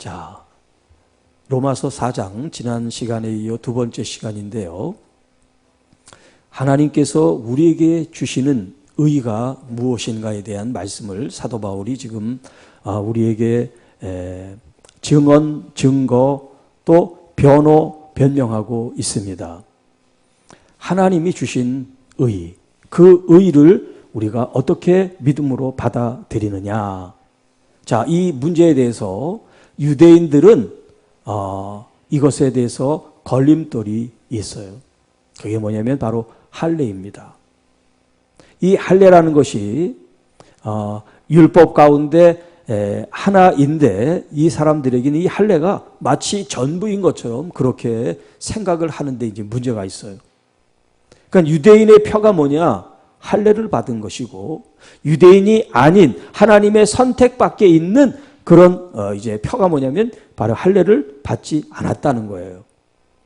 자, 로마서 4장 지난 시간에 이어 두 번째 시간인데요. 하나님께서 우리에게 주시는 의가 무엇인가에 대한 말씀을 사도 바울이 지금 우리에게 증언, 증거, 또 변명하고 있습니다. 하나님이 주신 의, 그 의를 우리가 어떻게 믿음으로 받아들이느냐. 자, 이 문제에 대해서 유대인들은 이것에 대해서 걸림돌이 있어요. 그게 뭐냐면 바로 할례입니다. 이 할례라는 것이 율법 가운데 하나인데 이 사람들에게는 이 할례가 마치 전부인 것처럼 그렇게 생각을 하는데 이제 문제가 있어요. 그러니까 유대인의 표가 뭐냐? 할례를 받은 것이고, 유대인이 아닌 하나님의 선택 밖에 있는 그런 이제 표가 뭐냐면 바로 할례를 받지 않았다는 거예요.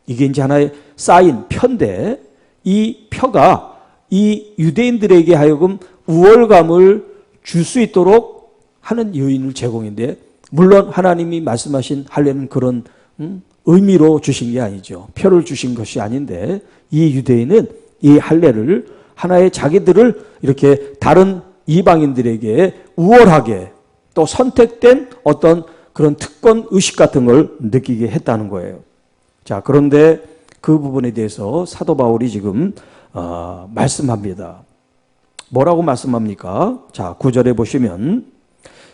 이게 이제 하나의 쌓인 표인데, 이 표가 이 유대인들에게 하여금 우월감을 줄 수 있도록 하는 요인을 제공인데, 물론 하나님이 말씀하신 할례는 그런 의미로 주신 게 아니죠. 표를 주신 것이 아닌데, 이 유대인은 이 할례를 하나의 자기들을 이렇게 다른 이방인들에게 우월하게 또 선택된 어떤 그런 특권 의식 같은 걸 느끼게 했다는 거예요. 자, 그런데 그 부분에 대해서 사도 바울이 지금 말씀합니다. 뭐라고 말씀합니까? 자, 9절에 보시면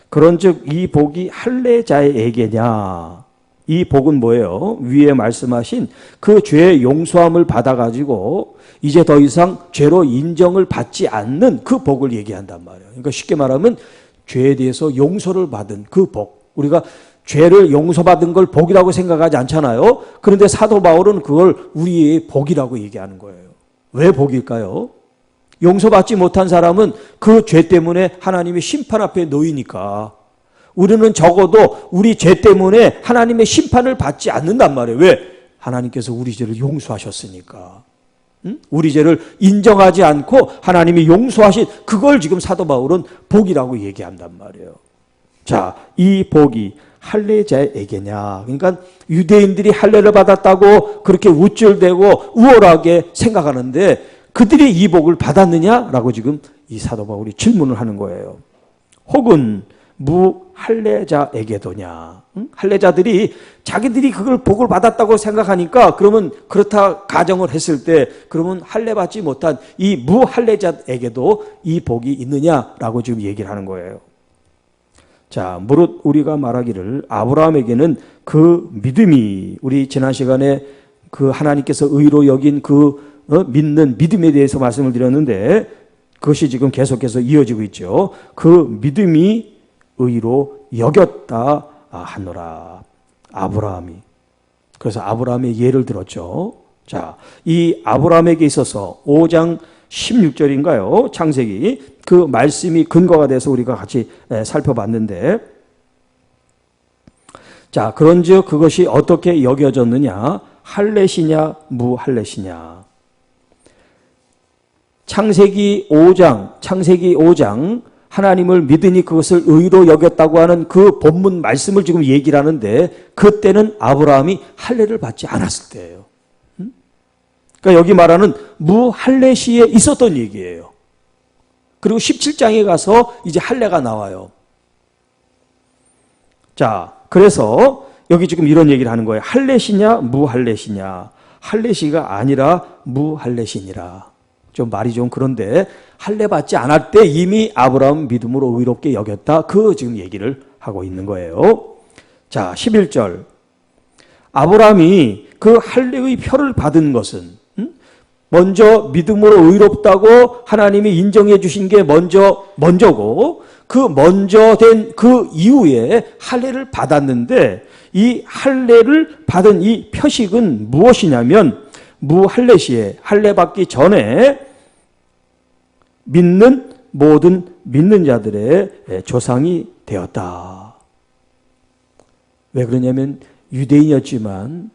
그런즉 이 복이 할례자에게냐. 이 복은 뭐예요? 위에 말씀하신 그 죄의 용서함을 받아가지고 이제 더 이상 죄로 인정을 받지 않는 그 복을 얘기한단 말이에요. 그러니까 쉽게 말하면 죄에 대해서 용서를 받은 그 복. 우리가 죄를 용서받은 걸 복이라고 생각하지 않잖아요. 그런데 사도 바울은 그걸 우리의 복이라고 얘기하는 거예요. 왜 복일까요? 용서받지 못한 사람은 그 죄 때문에 하나님의 심판 앞에 놓이니까 우리는 적어도 우리 죄 때문에 하나님의 심판을 받지 않는단 말이에요. 왜? 하나님께서 우리 죄를 용서하셨으니까. 우리 죄를 인정하지 않고 하나님이 용서하신 그걸 지금 사도 바울은 복이라고 얘기한단 말이에요. 자, 이 복이 할례자에게냐. 그러니까 유대인들이 할례를 받았다고 그렇게 우쭐대고 우월하게 생각하는데 그들이 이 복을 받았느냐라고 지금 이 사도 바울이 질문을 하는 거예요. 혹은 무할례자에게도냐. 할례자들이 자기들이 그걸 복을 받았다고 생각하니까 그러면 그렇다 가정을 했을 때 그러면 할례 받지 못한 이 무할례자에게도 이 복이 있느냐라고 지금 얘기를 하는 거예요. 자, 무릇 우리가 말하기를 아브라함에게는 그 믿음이 우리 지난 시간에 그 하나님께서 의로 여긴 그 믿는 믿음에 대해서 말씀을 드렸는데 그것이 지금 계속해서 이어지고 있죠. 그 믿음이 의로 여겼다 하노라. 아브라함이. 그래서 아브라함의 예를 들었죠. 자, 이 아브라함에게 있어서 5장 16절인가요? 창세기. 그 말씀이 근거가 돼서 우리가 같이 살펴봤는데, 자, 그런즉 그것이 어떻게 여겨졌느냐? 할례시냐, 무할례시냐? 창세기 5장 하나님을 믿으니 그것을 의로 여겼다고 하는 그 본문 말씀을 지금 얘기를 하는데 그때는 아브라함이 할례를 받지 않았을 때예요. 그러니까 여기 말하는 무할례 시에 있었던 얘기예요. 그리고 17장에 가서 이제 할례가 나와요. 자, 그래서 여기 지금 이런 얘기를 하는 거예요. 할례시냐 무할례시냐. 할례시가 아니라 무할례시니라. 좀 말이 좀 그런데 할례 받지 않을 때 이미 아브라함 믿음으로 의롭게 여겼다. 그 지금 얘기를 하고 있는 거예요. 자, 11절. 아브라함이 그 할례의 표를 받은 것은 먼저 믿음으로 의롭다고 하나님이 인정해 주신 게 먼저고 그 먼저 된 그 이후에 할례를 받았는데 이 할례를 받은 이 표식은 무엇이냐면 무할례 시에 할례 받기 전에 믿는 모든 믿는 자들의 조상이 되었다. 왜 그러냐면 유대인이었지만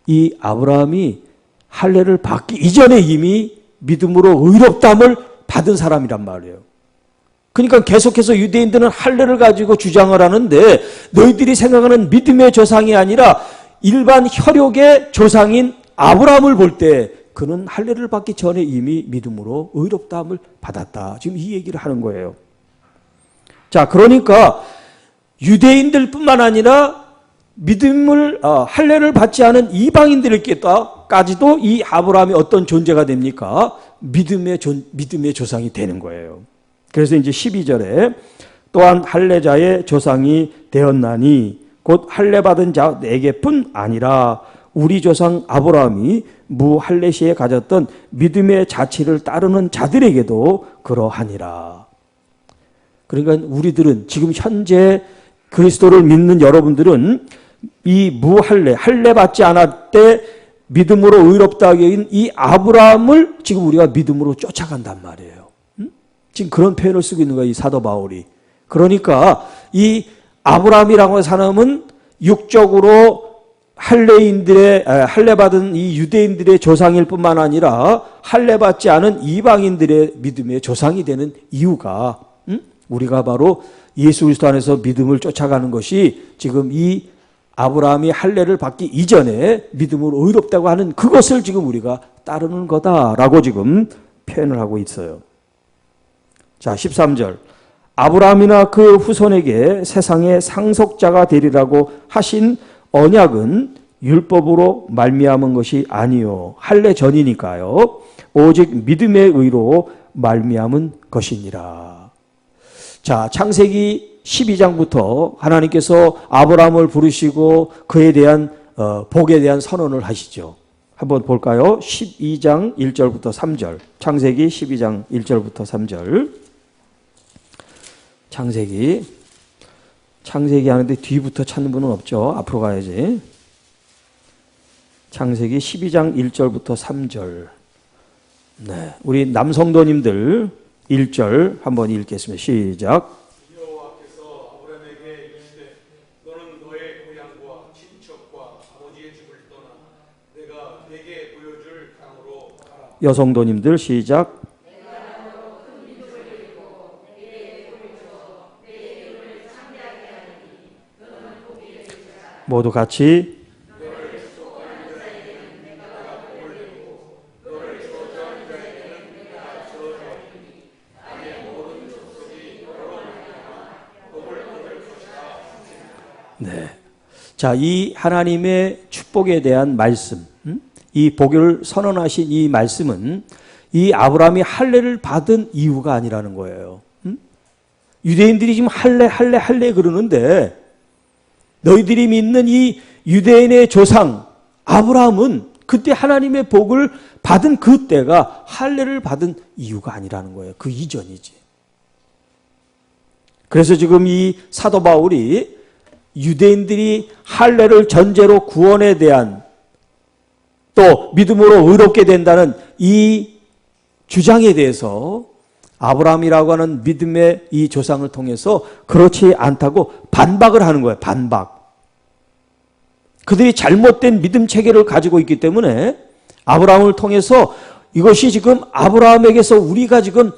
이 아브라함이 할례를 받기 이전에 이미 믿음으로 의롭다함을 받은 사람이란 말이에요. 그러니까 계속해서 유대인들은 할례를 가지고 주장을 하는데 너희들이 생각하는 믿음의 조상이 아니라 일반 혈육의 조상인 아브라함을 볼 때 그는 할례를 받기 전에 이미 믿음으로 의롭다함을 받았다. 지금 이 얘기를 하는 거예요. 자, 그러니까 유대인들뿐만 아니라 믿음을 할례를 받지 않은 이방인들에게까지도 이 아브라함이 어떤 존재가 됩니까? 믿음의 조상이 되는 거예요. 그래서 이제 12절에 또한 할례자의 조상이 되었나니 곧 할례 받은 자에게뿐 아니라 우리 조상 아브라함이 무할례 시에 가졌던 믿음의 자치를 따르는 자들에게도 그러하니라. 그러니까 우리들은 지금 현재 그리스도를 믿는 여러분들은 이 무할례, 할례 받지 않을 때 믿음으로 의롭다 여긴 이 아브라함을 지금 우리가 믿음으로 쫓아간단 말이에요. 지금 그런 표현을 쓰고 있는 거예요, 이 사도 바울이. 그러니까 이 아브라함이라고 하는 사람은 육적으로 할례 받은 이 유대인들의 조상일 뿐만 아니라 할례 받지 않은 이방인들의 믿음의 조상이 되는 이유가 우리가 바로 예수 그리스도 안에서 믿음을 쫓아가는 것이 지금 이 아브라함이 할례를 받기 이전에 믿음으로 의롭다고 하는 그것을 지금 우리가 따르는 거다라고 지금 표현을 하고 있어요. 자, 13절. 아브라함이나 그 후손에게 세상의 상속자가 되리라고 하신 언약은 율법으로 말미암은 것이 아니요 할례 전이니까요 오직 믿음의 의로 말미암은 것이니라. 자, 창세기 12장부터 하나님께서 아브라함을 부르시고 그에 대한 복에 대한 선언을 하시죠. 한번 볼까요? 12장 1절부터 3절. 창세기 12장 1절부터 3절. 창세기 하는데 뒤부터 찾는 분은 없죠. 앞으로 가야지. 창세기 12장 1절부터 3절. 네, 우리 남성도님들 1절 한번 읽겠습니다. 시작. 여호와께서 아브라함에게 이르시되 너는 너의 고향과 친척과 아버지의 집을 떠나 내가 네게 보여줄 땅으로 가라. 여성도님들 시작. 모두 같이. 네. 자, 이 하나님의 축복에 대한 말씀, 이 복을 선언하신 이 말씀은 이 아브라함이 할례를 받은 이유가 아니라는 거예요. 유대인들이 지금 할례 그러는데 너희들이 믿는 이 유대인의 조상 아브라함은 그때 하나님의 복을 받은 그 때가 할례를 받은 이유가 아니라는 거예요. 그 이전이지. 그래서 지금 이 사도 바울이 유대인들이 할례를 전제로 구원에 대한 또 믿음으로 의롭게 된다는 이 주장에 대해서 아브라함이라고 하는 믿음의 이 조상을 통해서 그렇지 않다고 반박을 하는 거예요. 반박. 그들이 잘못된 믿음 체계를 가지고 있기 때문에 아브라함을 통해서 이것이 지금 아브라함에게서 우리가 지금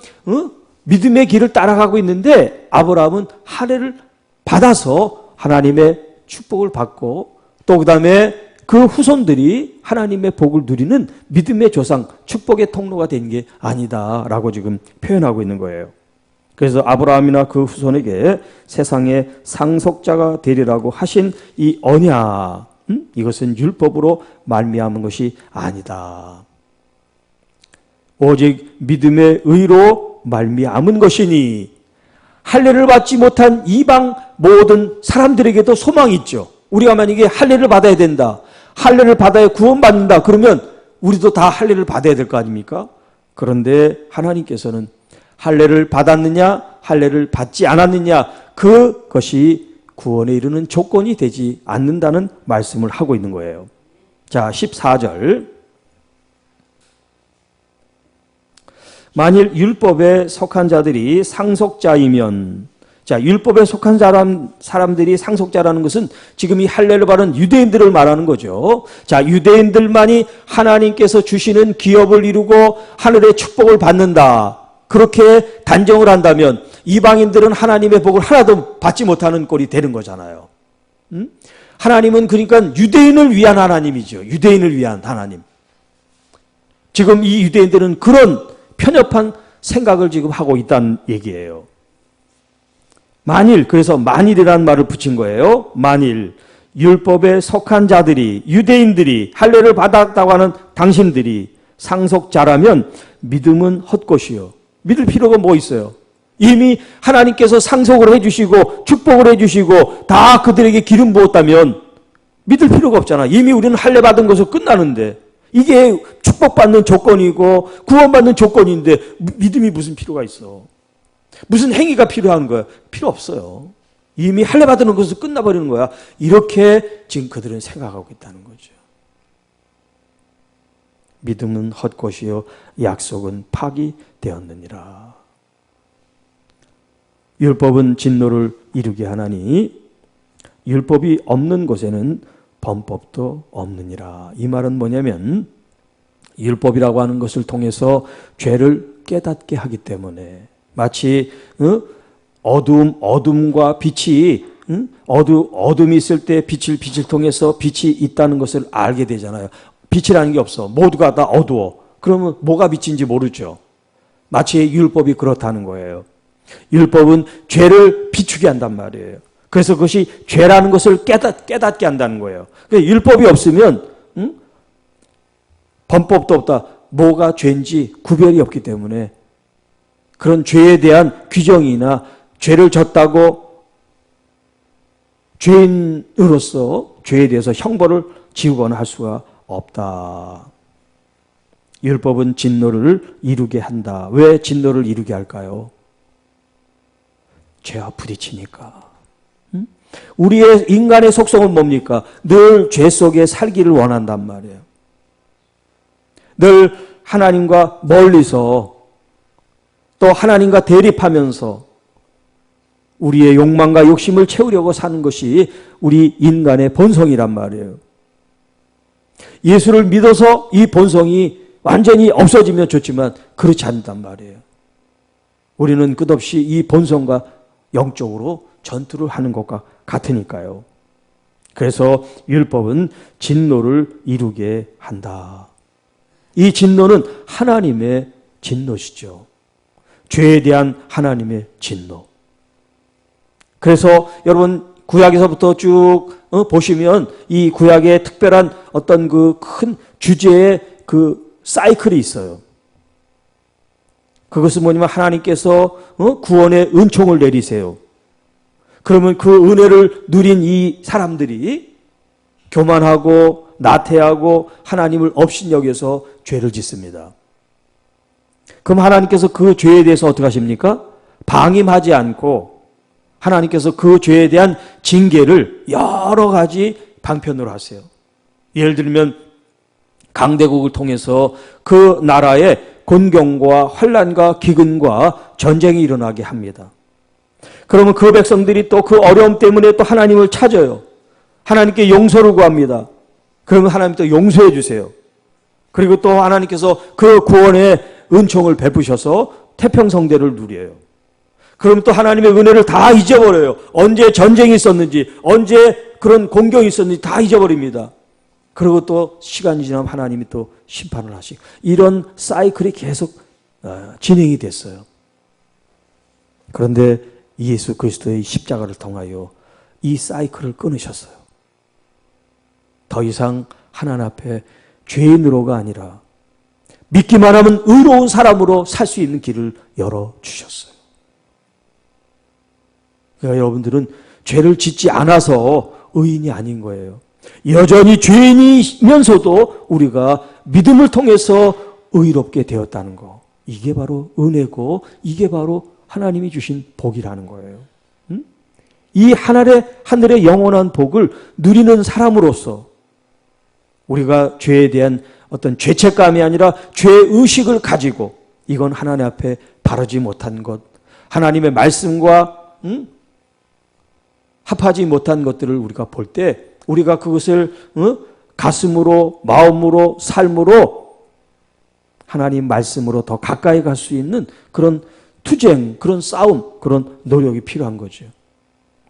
믿음의 길을 따라가고 있는데 아브라함은 할례를 받아서 하나님의 축복을 받고 또 그다음에 그 후손들이 하나님의 복을 누리는 믿음의 조상, 축복의 통로가 된 게 아니다라고 지금 표현하고 있는 거예요. 그래서 아브라함이나 그 후손에게 세상의 상속자가 되리라고 하신 이 언약, 이것은 율법으로 말미암은 것이 아니다. 오직 믿음의 의로 말미암은 것이니 할례를 받지 못한 이방 모든 사람들에게도 소망이 있죠. 우리가 만약에 할례를 받아야 된다. 할례를 받아야 구원받는다. 그러면 우리도 다 할례를 받아야 될 거 아닙니까? 그런데 하나님께서는 할례를 받았느냐, 할례를 받지 않았느냐, 그것이 구원에 이르는 조건이 되지 않는다는 말씀을 하고 있는 거예요. 자, 14절. 만일 율법에 속한 자들이 상속자이면, 자, 율법에 속한 사람들이 상속자라는 것은 지금 이 할례를 받은 유대인들을 말하는 거죠. 자, 유대인들만이 하나님께서 주시는 기업을 이루고 하늘의 축복을 받는다. 그렇게 단정을 한다면 이방인들은 하나님의 복을 하나도 받지 못하는 꼴이 되는 거잖아요. 하나님은 그러니까 유대인을 위한 하나님이죠. 유대인을 위한 하나님. 지금 이 유대인들은 그런 편협한 생각을 지금 하고 있다는 얘기예요. 만일, 그래서 만일이라는 말을 붙인 거예요. 만일 율법에 속한 자들이, 유대인들이 할례를 받았다고 하는 당신들이 상속자라면 믿음은 헛것이요. 믿을 필요가 뭐 있어요? 이미 하나님께서 상속을 해주시고 축복을 해주시고 다 그들에게 기름 부었다면 믿을 필요가 없잖아. 이미 우리는 할례 받은 것으로 끝나는데, 이게 축복받는 조건이고 구원받는 조건인데 믿음이 무슨 필요가 있어? 무슨 행위가 필요한 거야? 필요 없어요. 이미 할례 받는 것으로 끝나버리는 거야. 이렇게 지금 그들은 생각하고 있다는 거죠. 믿음은 헛것이요 약속은 파기되었느니라. 율법은 진노를 이루게 하나니 율법이 없는 곳에는 범법도 없느니라. 이 말은 뭐냐면 율법이라고 하는 것을 통해서 죄를 깨닫게 하기 때문에, 마치 어둠과 빛이 어둠이 있을 때 빛을 통해서 빛이 있다는 것을 알게 되잖아요. 빛이라는 게 없어. 모두가 다 어두워. 그러면 뭐가 빛인지 모르죠. 마치 율법이 그렇다는 거예요. 율법은 죄를 비추게 한단 말이에요. 그래서 그것이 죄라는 것을 깨닫게 한다는 거예요. 그러니까 율법이 없으면 범법도 없다. 뭐가 죄인지 구별이 없기 때문에 그런 죄에 대한 규정이나 죄를 졌다고 죄인으로서 죄에 대해서 형벌을 지우거나 할 수가 없다. 율법은 진노를 이루게 한다. 왜 진노를 이루게 할까요? 죄와 부딪히니까. 우리의 인간의 속성은 뭡니까? 늘 죄 속에 살기를 원한단 말이에요. 늘 하나님과 멀리서 또 하나님과 대립하면서 우리의 욕망과 욕심을 채우려고 사는 것이 우리 인간의 본성이란 말이에요. 예수를 믿어서 이 본성이 완전히 없어지면 좋지만 그렇지 않단 말이에요. 우리는 끝없이 이 본성과 영적으로 전투를 하는 것과 같으니까요. 그래서 율법은 진노를 이루게 한다. 이 진노는 하나님의 진노시죠. 죄에 대한 하나님의 진노. 그래서 여러분 구약에서부터 쭉 보시면 이 구약의 특별한 어떤 그 큰 주제의 그 사이클이 있어요. 그것은 뭐냐면 하나님께서 구원의 은총을 내리세요. 그러면 그 은혜를 누린 이 사람들이 교만하고 나태하고 하나님을 업신여겨서 죄를 짓습니다. 그럼 하나님께서 그 죄에 대해서 어떻게 하십니까? 방임하지 않고 하나님께서 그 죄에 대한 징계를 여러 가지 방편으로 하세요. 예를 들면 강대국을 통해서 그 나라에 곤경과 환난과 기근과 전쟁이 일어나게 합니다. 그러면 그 백성들이 또 그 어려움 때문에 또 하나님을 찾아요. 하나님께 용서를 구합니다. 그러면 하나님 또 용서해 주세요. 그리고 또 하나님께서 그 구원의 은총을 베푸셔서 태평성대를 누려요. 그러면 또 하나님의 은혜를 다 잊어버려요. 언제 전쟁이 있었는지, 언제 그런 공경이 있었는지 다 잊어버립니다. 그리고 또 시간이 지나면 하나님이 또 심판을 하시고, 이런 사이클이 계속 진행이 됐어요. 그런데 예수 그리스도의 십자가를 통하여 이 사이클을 끊으셨어요. 더 이상 하나님 앞에 죄인으로가 아니라 믿기만 하면 의로운 사람으로 살 수 있는 길을 열어주셨어요. 그러니까 여러분들은 죄를 짓지 않아서 의인이 아닌 거예요. 여전히 죄인이면서도 우리가 믿음을 통해서 의롭게 되었다는 거. 이게 바로 은혜고 이게 바로 하나님이 주신 복이라는 거예요. 이 하늘의 영원한 복을 누리는 사람으로서 우리가 죄에 대한 어떤 죄책감이 아니라 죄의식을 가지고 이건 하나님 앞에 바르지 못한 것, 하나님의 말씀과 합하지 못한 것들을 우리가 볼 때 우리가 그것을 가슴으로, 마음으로, 삶으로 하나님 말씀으로 더 가까이 갈 수 있는 그런 투쟁, 그런 싸움, 그런 노력이 필요한 거죠.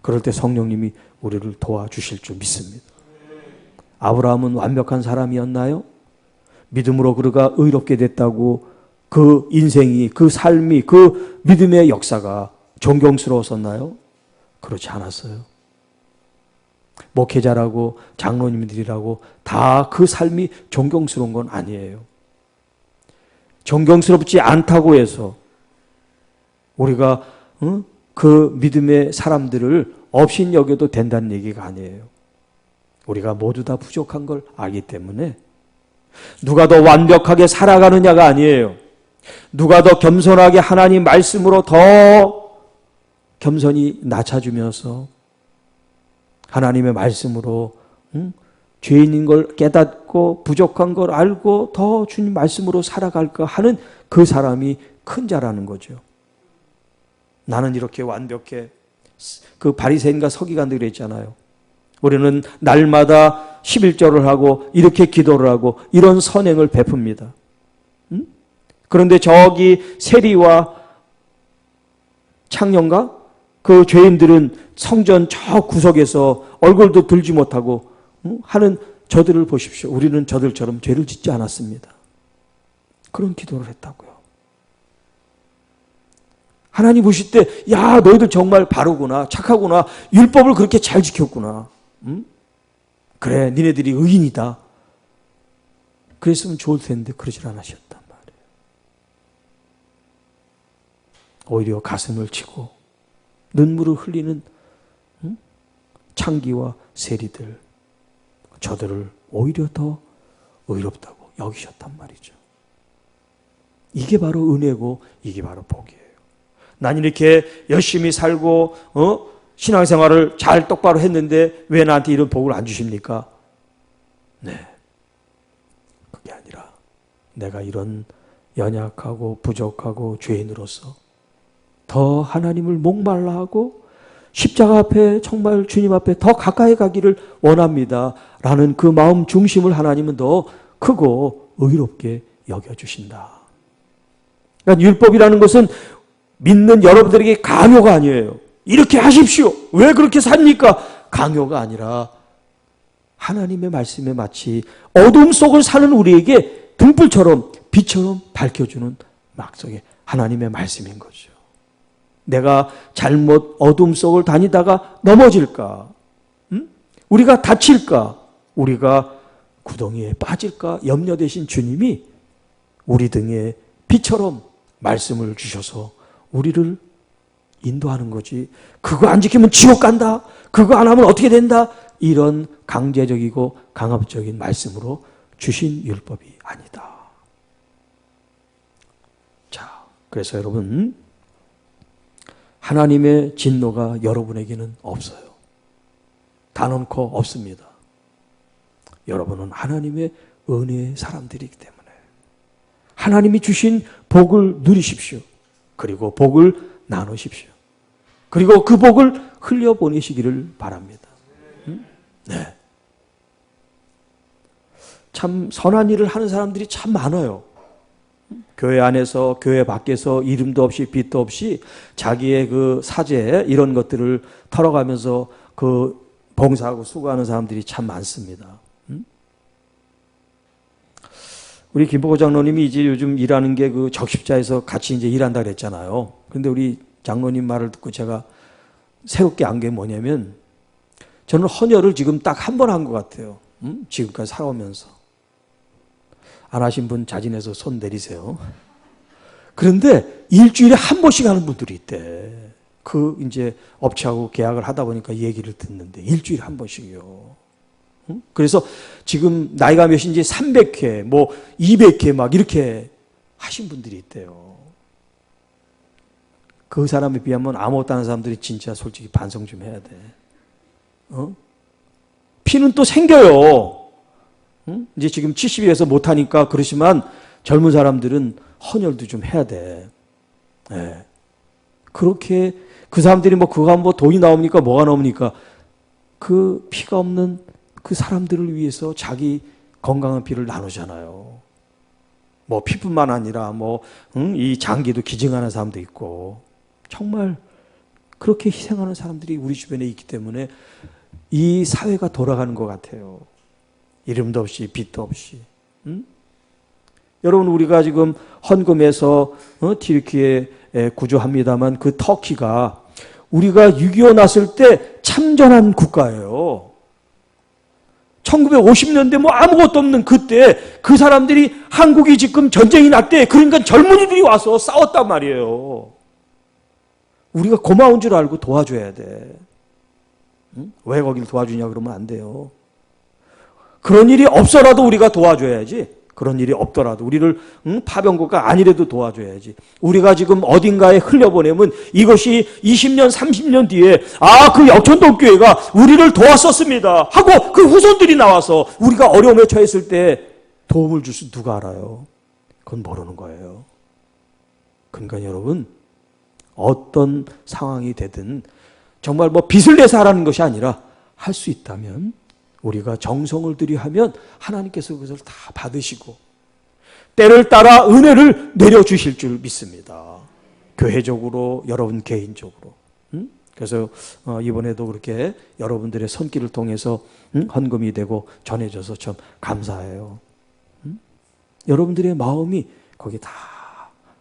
그럴 때 성령님이 우리를 도와주실 줄 믿습니다. 아브라함은 완벽한 사람이었나요? 믿음으로 그가 의롭게 됐다고 그 인생이, 그 삶이, 그 믿음의 역사가 존경스러웠었나요? 그렇지 않았어요. 목회자라고 장로님들이라고 다 그 삶이 존경스러운 건 아니에요. 존경스럽지 않다고 해서 우리가 그 믿음의 사람들을 업신여겨도 된다는 얘기가 아니에요. 우리가 모두 다 부족한 걸 알기 때문에 누가 더 완벽하게 살아가느냐가 아니에요. 누가 더 겸손하게 하나님 말씀으로 더 겸손히 낮춰주면서 하나님의 말씀으로 죄인인 걸 깨닫고 부족한 걸 알고 더 주님 말씀으로 살아갈까 하는 그 사람이 큰 자라는 거죠. 나는 이렇게 완벽해. 그 바리새인과 서기관들이 그랬잖아요. 우리는 날마다 11절을 하고 이렇게 기도를 하고 이런 선행을 베풉니다. 그런데 저기 세리와 창녀가 그 죄인들은 성전 저 구석에서 얼굴도 들지 못하고 하는 저들을 보십시오. 우리는 저들처럼 죄를 짓지 않았습니다. 그런 기도를 했다고요. 하나님 보실 때, 야, 너희들 정말 바르구나, 착하구나, 율법을 그렇게 잘 지켰구나. 그래, 니네들이 의인이다. 그랬으면 좋을 텐데 그러질 않으셨단 말이에요. 오히려 가슴을 치고 눈물을 흘리는 창기와 세리들, 저들을 오히려 더 의롭다고 여기셨단 말이죠. 이게 바로 은혜고 이게 바로 복이에요. 난 이렇게 열심히 살고 신앙생활을 잘 똑바로 했는데 왜 나한테 이런 복을 안 주십니까? 네, 그게 아니라 내가 이런 연약하고 부족하고 죄인으로서 더 하나님을 목말라 하고 십자가 앞에 정말 주님 앞에 더 가까이 가기를 원합니다 라는 그 마음 중심을 하나님은 더 크고 의롭게 여겨주신다. 그러니까 율법이라는 것은 믿는 여러분들에게 강요가 아니에요. 이렇게 하십시오. 왜 그렇게 삽니까? 강요가 아니라 하나님의 말씀에 마치 어둠 속을 사는 우리에게 등불처럼 빛처럼 밝혀주는 막속의 하나님의 말씀인 거죠. 내가 잘못 어둠 속을 다니다가 넘어질까? 우리가 다칠까? 우리가 구덩이에 빠질까? 염려되신 주님이 우리 등에 빛처럼 말씀을 주셔서 우리를 인도하는 거지. 그거 안 지키면 지옥 간다. 그거 안 하면 어떻게 된다. 이런 강제적이고 강압적인 말씀으로 주신 율법이 아니다. 자, 그래서 여러분, 하나님의 진노가 여러분에게는 없어요. 단언코 없습니다. 여러분은 하나님의 은혜의 사람들이기 때문에 하나님이 주신 복을 누리십시오. 그리고 복을 나누십시오. 그리고 그 복을 흘려보내시기를 바랍니다. 네. 참 선한 일을 하는 사람들이 참 많아요. 교회 안에서 교회 밖에서 이름도 없이 빛도 없이 자기의 그 사제 이런 것들을 털어가면서 그 봉사하고 수고하는 사람들이 참 많습니다. 우리 김보고 장로님이 이제 요즘 일하는 게 그 적십자에서 같이 이제 일한다 그랬잖아요. 그런데 우리 장로님 말을 듣고 제가 새롭게 안 게 뭐냐면 저는 헌혈을 지금 딱 한 번 한 것 같아요. 지금까지 살아오면서. 안 하신 분 자진해서 손 내리세요. 그런데 일주일에 한 번씩 하는 분들이 있대. 그 이제 업체하고 계약을 하다 보니까 얘기를 듣는데 일주일에 한 번씩이요. 그래서 지금 나이가 몇인지 300회, 뭐 200회 막 이렇게 하신 분들이 있대요. 그 사람에 비하면 아무것도 하는 사람들이 진짜 솔직히 반성 좀 해야 돼. 피는 또 생겨요. 이제 지금 70이라서 못하니까 그러지만 젊은 사람들은 헌혈도 좀 해야 돼. 네. 그렇게 그 사람들이 뭐 그거 하면 뭐 돈이 나옵니까? 뭐가 나옵니까? 그 피가 없는 그 사람들을 위해서 자기 건강한 피를 나누잖아요. 뭐 피뿐만 아니라 이 장기도 기증하는 사람도 있고 정말 그렇게 희생하는 사람들이 우리 주변에 있기 때문에 이 사회가 돌아가는 것 같아요. 이름도 없이 빛도 없이. 여러분 우리가 지금 헌금해서 튀르키예 구조합니다만 그 터키가 우리가 6.25 났을 때 참전한 국가예요. 1950년대 아무것도 없는 그때 그 사람들이 한국이 지금 전쟁이 났대. 그러니까 젊은이들이 와서 싸웠단 말이에요. 우리가 고마운 줄 알고 도와줘야 돼. 왜 거길 도와주냐 그러면 안 돼요. 그런 일이 없어라도 우리가 도와줘야지. 그런 일이 없더라도 우리를 파병국가 아니래도 도와줘야지. 우리가 지금 어딘가에 흘려보내면 이것이 20년 30년 뒤에 그 역천동 교회가 우리를 도왔었습니다 하고 그 후손들이 나와서 우리가 어려움에 처했을 때 도움을 줄 수 누가 알아요? 그건 모르는 거예요. 그러니까 여러분 어떤 상황이 되든 정말 빚을 내서 하라는 것이 아니라 할 수 있다면 우리가 정성을 들이하면 하나님께서 그것을 다 받으시고 때를 따라 은혜를 내려주실 줄 믿습니다. 교회적으로 여러분 개인적으로. 그래서 이번에도 그렇게 여러분들의 손길을 통해서 헌금이 되고 전해져서 참 감사해요. 여러분들의 마음이 거기 다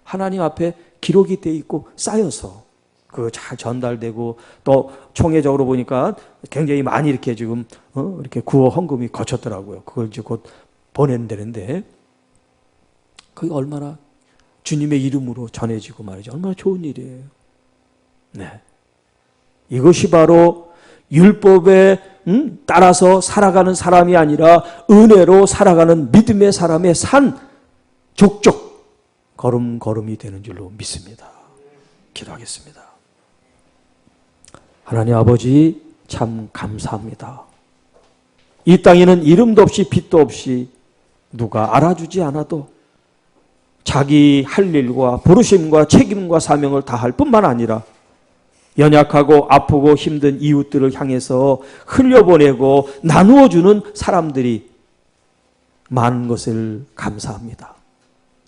하나님 앞에 기록이 돼 있고 쌓여서 그 잘 전달되고 또 총회적으로 보니까 굉장히 많이 이렇게 지금 이렇게 구호 헌금이 거쳤더라고요. 그걸 이제 곧 보낸다는데 그게 얼마나 주님의 이름으로 전해지고 말이죠. 얼마나 좋은 일이에요. 네, 이것이 바로 율법에 따라서 살아가는 사람이 아니라 은혜로 살아가는 믿음의 사람의 산 족족 걸음걸음이 되는 줄로 믿습니다. 기도하겠습니다. 하나님 아버지 참 감사합니다. 이 땅에는 이름도 없이 빛도 없이 누가 알아주지 않아도 자기 할 일과 부르심과 책임과 사명을 다할 뿐만 아니라 연약하고 아프고 힘든 이웃들을 향해서 흘려보내고 나누어주는 사람들이 많은 것을 감사합니다.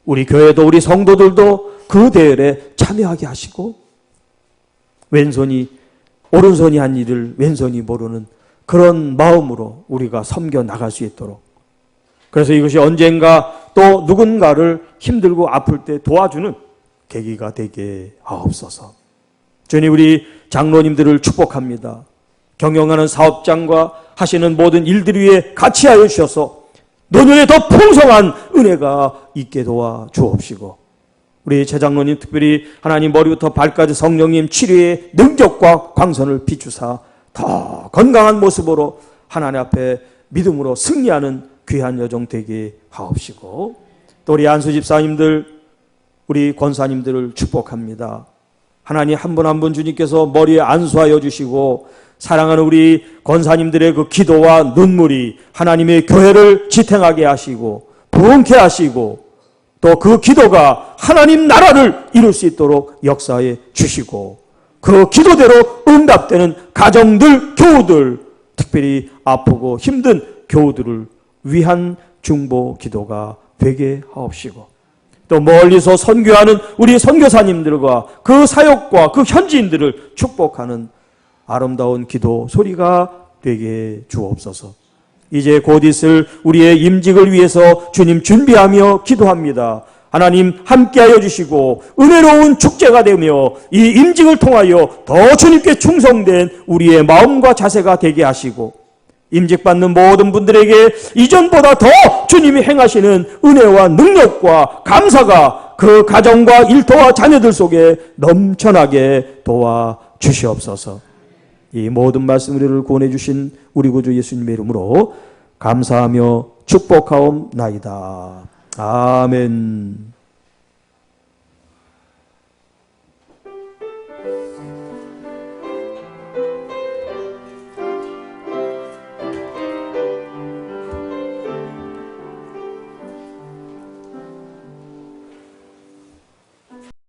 우리 교회도 우리 성도들도 그 대열에 참여하게 하시고 왼손이 오른손이 한 일을 왼손이 모르는 그런 마음으로 우리가 섬겨 나갈 수 있도록, 그래서 이것이 언젠가 또 누군가를 힘들고 아플 때 도와주는 계기가 되게 하옵소서. 주님, 우리 장로님들을 축복합니다. 경영하는 사업장과 하시는 모든 일들 위에 같이 하여 주셔서 노년에 더 풍성한 은혜가 있게 도와 주옵시고, 우리 제장로님 특별히 하나님 머리부터 발까지 성령님 치료의 능력과 광선을 비추사 더 건강한 모습으로 하나님 앞에 믿음으로 승리하는 귀한 여정 되게 하옵시고, 또 우리 안수 집사님들, 우리 권사님들을 축복합니다. 하나님 한 분 한 분 주님께서 머리에 안수하여 주시고 사랑하는 우리 권사님들의 그 기도와 눈물이 하나님의 교회를 지탱하게 하시고 부흥케 하시고 또 그 기도가 하나님 나라를 이룰 수 있도록 역사해 주시고 그 기도대로 응답되는 가정들, 교우들, 특별히 아프고 힘든 교우들을 위한 중보 기도가 되게 하옵시고, 또 멀리서 선교하는 우리 선교사님들과 그 사역과 그 현지인들을 축복하는 아름다운 기도 소리가 되게 주옵소서. 이제 곧 있을 우리의 임직을 위해서 주님 준비하며 기도합니다. 하나님 함께하여 주시고 은혜로운 축제가 되며 이 임직을 통하여 더 주님께 충성된 우리의 마음과 자세가 되게 하시고, 임직받는 모든 분들에게 이전보다 더 주님이 행하시는 은혜와 능력과 감사가 그 가정과 일터와 자녀들 속에 넘쳐나게 도와주시옵소서. 이 모든 말씀 우리를 구원해 주신 우리 구주 예수님의 이름으로 감사하며 축복하옵나이다. 아멘.